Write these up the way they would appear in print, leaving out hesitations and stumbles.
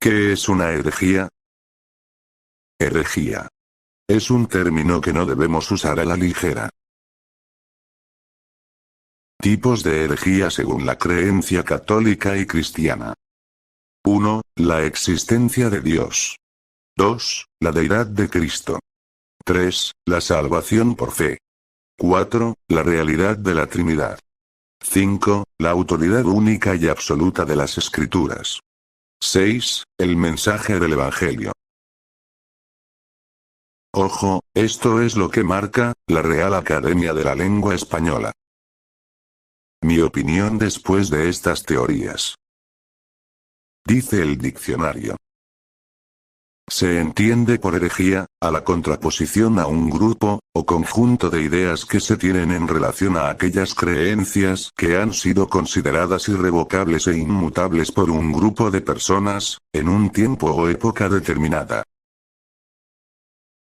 ¿Qué es una herejía? Herejía. Es un término que no debemos usar a la ligera. Tipos de herejía según la creencia católica y cristiana. 1. La existencia de Dios. 2. La deidad de Cristo. 3. La salvación por fe. 4. La realidad de la Trinidad. 5. La autoridad única y absoluta de las Escrituras. 6. El mensaje del Evangelio. Ojo, esto es lo que marca la Real Academia de la Lengua Española. Mi opinión después de estas teorías. Dice el diccionario. Se entiende por herejía, a la contraposición a un grupo, o conjunto de ideas que se tienen en relación a aquellas creencias que han sido consideradas irrevocables e inmutables por un grupo de personas, en un tiempo o época determinada.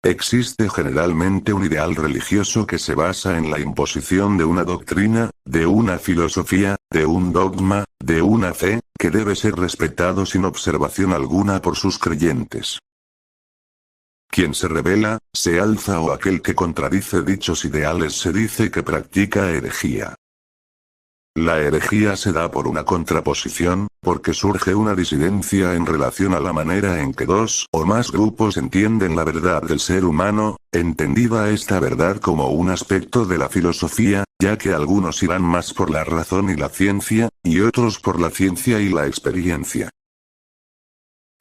Existe generalmente un ideal religioso que se basa en la imposición de una doctrina, de una filosofía, de un dogma, de una fe, que debe ser respetado sin observación alguna por sus creyentes. Quien se rebela, se alza o aquel que contradice dichos ideales se dice que practica herejía. La herejía se da por una contraposición, porque surge una disidencia en relación a la manera en que dos o más grupos entienden la verdad del ser humano, entendida esta verdad como un aspecto de la filosofía, ya que algunos irán más por la razón y la ciencia, y otros por la ciencia y la experiencia.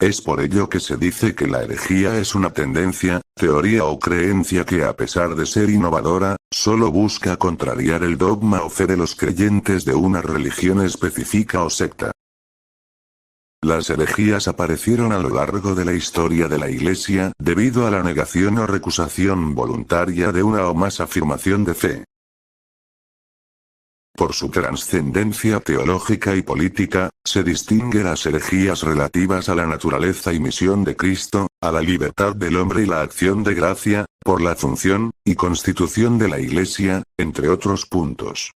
Es por ello que se dice que la herejía es una tendencia, teoría o creencia que a pesar de ser innovadora, solo busca contrariar el dogma o fe de los creyentes de una religión específica o secta. Las herejías aparecieron a lo largo de la historia de la Iglesia debido a la negación o recusación voluntaria de una o más afirmación de fe. Por su trascendencia teológica y política, se distingue las herejías relativas a la naturaleza y misión de Cristo, a la libertad del hombre y la acción de gracia, por la función y constitución de la Iglesia, entre otros puntos.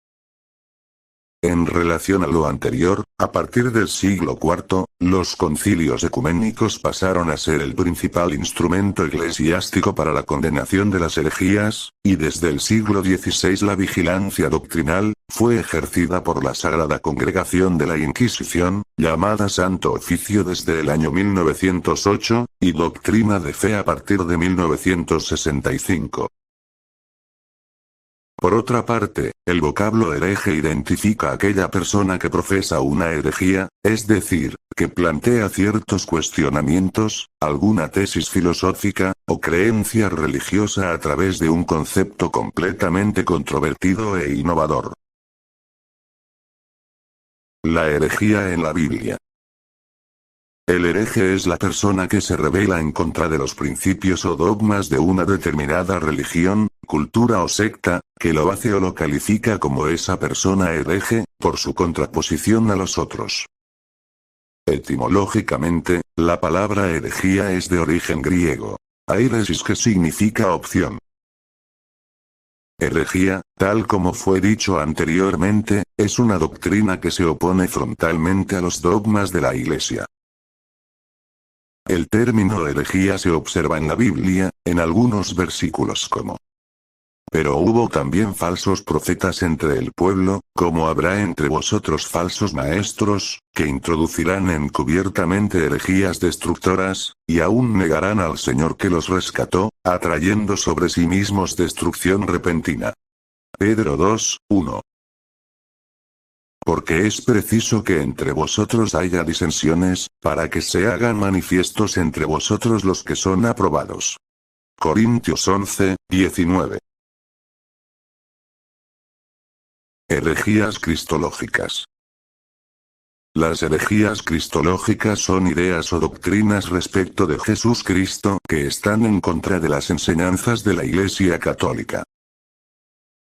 En relación a lo anterior, a partir del siglo IV, los concilios ecuménicos pasaron a ser el principal instrumento eclesiástico para la condenación de las herejías, y desde el siglo XVI la vigilancia doctrinal fue ejercida por la Sagrada Congregación de la Inquisición, llamada Santo Oficio desde el año 1908, y Doctrina de Fe a partir de 1965. Por otra parte, el vocablo hereje identifica a aquella persona que profesa una herejía, es decir, que plantea ciertos cuestionamientos, alguna tesis filosófica, o creencia religiosa a través de un concepto completamente controvertido e innovador. La herejía en la Biblia. El hereje es la persona que se rebela en contra de los principios o dogmas de una determinada religión, cultura o secta, que lo hace o lo califica como esa persona hereje, por su contraposición a los otros. Etimológicamente, la palabra herejía es de origen griego. Airesis, que significa opción. Herejía, tal como fue dicho anteriormente, es una doctrina que se opone frontalmente a los dogmas de la Iglesia. El término herejía se observa en la Biblia, en algunos versículos como: pero hubo también falsos profetas entre el pueblo, como habrá entre vosotros falsos maestros, que introducirán encubiertamente herejías destructoras, y aún negarán al Señor que los rescató, atrayendo sobre sí mismos destrucción repentina. Pedro 2, 1. Porque es preciso que entre vosotros haya disensiones, para que se hagan manifiestos entre vosotros los que son aprobados. Corintios 11, 19. Herejías cristológicas. Las herejías cristológicas son ideas o doctrinas respecto de Jesús Cristo que están en contra de las enseñanzas de la Iglesia Católica.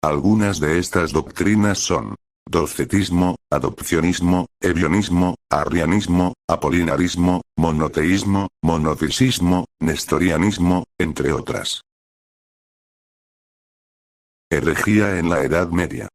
Algunas de estas doctrinas son: docetismo, adopcionismo, ebionismo, arrianismo, apolinarismo, monoteísmo, monofisismo, nestorianismo, entre otras. Herejía en la Edad Media.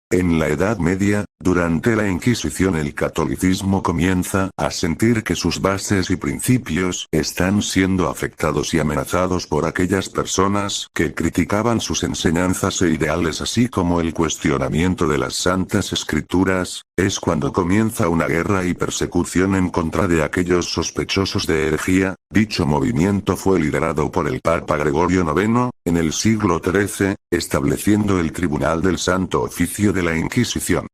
En la Edad Media, Durante la Inquisición el catolicismo comienza a sentir que sus bases y principios están siendo afectados y amenazados por aquellas personas que criticaban sus enseñanzas e ideales, así como el cuestionamiento de las Santas Escrituras. Es cuando comienza una guerra y persecución en contra de aquellos sospechosos de herejía. Dicho movimiento fue liderado por el Papa Gregorio IX, en el siglo XIII, estableciendo el Tribunal del Santo Oficio de la Inquisición.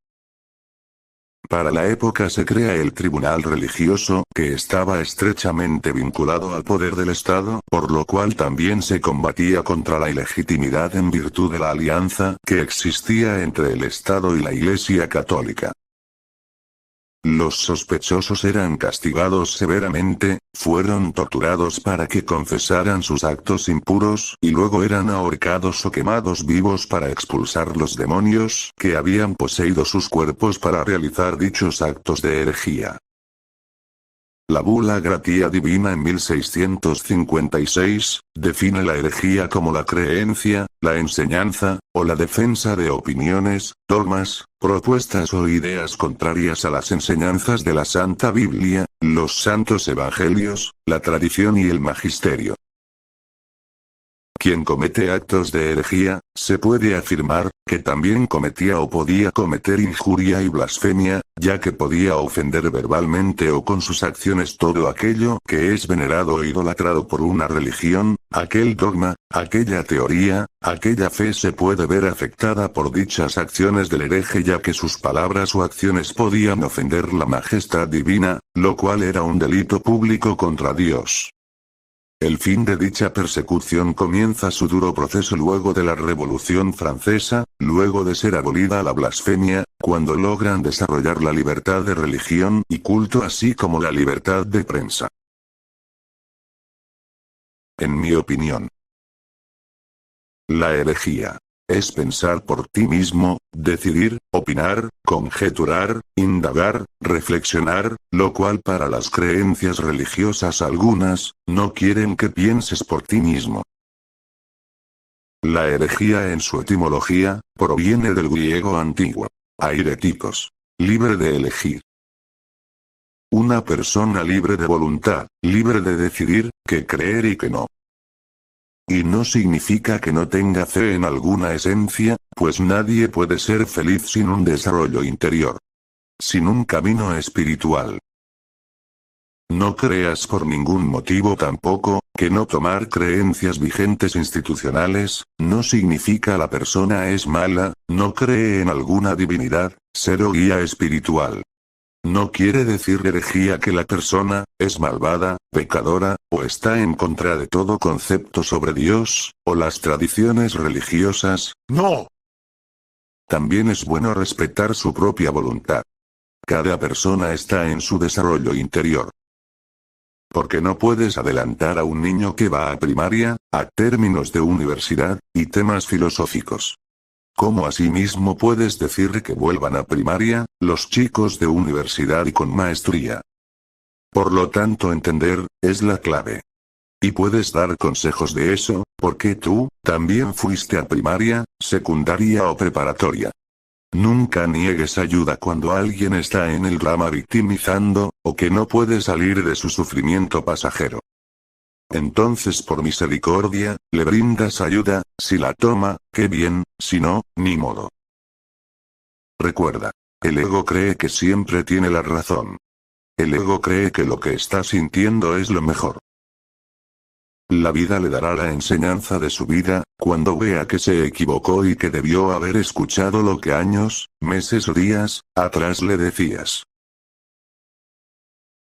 Para la época se crea el tribunal religioso, que estaba estrechamente vinculado al poder del Estado, por lo cual también se combatía contra la ilegitimidad en virtud de la alianza que existía entre el Estado y la Iglesia Católica. Los sospechosos eran castigados severamente, fueron torturados para que confesaran sus actos impuros y luego eran ahorcados o quemados vivos para expulsar los demonios que habían poseído sus cuerpos para realizar dichos actos de herejía. La Bula Gratia Divina en 1656, define la herejía como la creencia, la enseñanza, o la defensa de opiniones, dogmas, propuestas o ideas contrarias a las enseñanzas de la Santa Biblia, los santos evangelios, la tradición y el magisterio. Quien comete actos de herejía, se puede afirmar, que también cometía o podía cometer injuria y blasfemia, ya que podía ofender verbalmente o con sus acciones todo aquello que es venerado o idolatrado por una religión, aquel dogma, aquella teoría, aquella fe se puede ver afectada por dichas acciones del hereje, ya que sus palabras o acciones podían ofender la majestad divina, lo cual era un delito público contra Dios. El fin de dicha persecución comienza su duro proceso luego de la Revolución Francesa, luego de ser abolida la blasfemia, cuando logran desarrollar la libertad de religión y culto así como la libertad de prensa. En mi opinión, la herejía es pensar por ti mismo, decidir, opinar, conjeturar, indagar, reflexionar, lo cual para las creencias religiosas algunas, no quieren que pienses por ti mismo. La herejía en su etimología, proviene del griego antiguo, airetikos, libre de elegir. Una persona libre de voluntad, libre de decidir, qué creer y qué no. Y no significa que no tenga fe en alguna esencia, pues nadie puede ser feliz sin un desarrollo interior. Sin un camino espiritual. No creas por ningún motivo tampoco, que no tomar creencias vigentes institucionales, no significa la persona es mala, no cree en alguna divinidad, ser o guía espiritual. No quiere decir herejía que la persona es malvada, pecadora, o está en contra de todo concepto sobre Dios, o las tradiciones religiosas, no. También es bueno respetar su propia voluntad. Cada persona está en su desarrollo interior. Porque no puedes adelantar a un niño que va a primaria, a términos de universidad, y temas filosóficos. ¿Cómo asimismo puedes decir que vuelvan a primaria, los chicos de universidad y con maestría? Por lo tanto entender, es la clave. Y puedes dar consejos de eso, porque tú, también fuiste a primaria, secundaria o preparatoria. Nunca niegues ayuda cuando alguien está en el drama victimizando, o que no puede salir de su sufrimiento pasajero. Entonces por misericordia, le brindas ayuda, si la toma, qué bien, si no, ni modo. Recuerda. El ego cree que siempre tiene la razón. El ego cree que lo que está sintiendo es lo mejor. La vida le dará la enseñanza de su vida, cuando vea que se equivocó y que debió haber escuchado lo que años, meses o días, atrás le decías.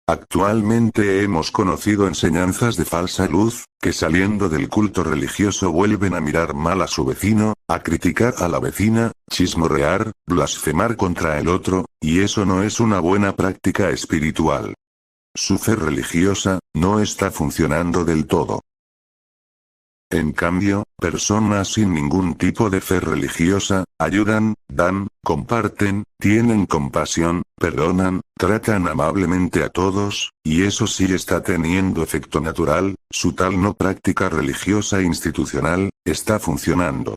Actualmente hemos conocido enseñanzas de falsa luz, que saliendo del culto religioso vuelven a mirar mal a su vecino, a criticar a la vecina, chismorrear, blasfemar contra el otro, y eso no es una buena práctica espiritual. Su fe religiosa, no está funcionando del todo. En cambio, personas sin ningún tipo de fe religiosa, ayudan, dan, comparten, tienen compasión, perdonan, tratan amablemente a todos, y eso sí está teniendo efecto natural, su tal no práctica religiosa institucional, está funcionando.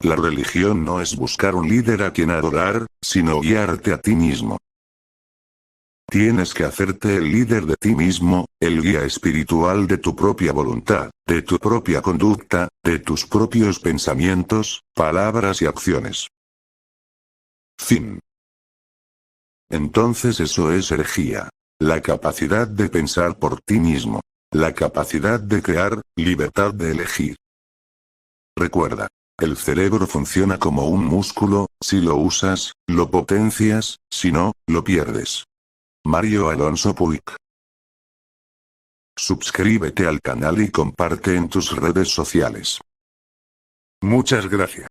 La religión no es buscar un líder a quien adorar, sino guiarte a ti mismo. Tienes que hacerte el líder de ti mismo, el guía espiritual de tu propia voluntad, de tu propia conducta, de tus propios pensamientos, palabras y acciones. Fin. Entonces eso es herejía. La capacidad de pensar por ti mismo. La capacidad de crear, libertad de elegir. Recuerda. El cerebro funciona como un músculo, si lo usas, lo potencias, si no, lo pierdes. Mario Alonso Puig. Suscríbete al canal y comparte en tus redes sociales. Muchas gracias.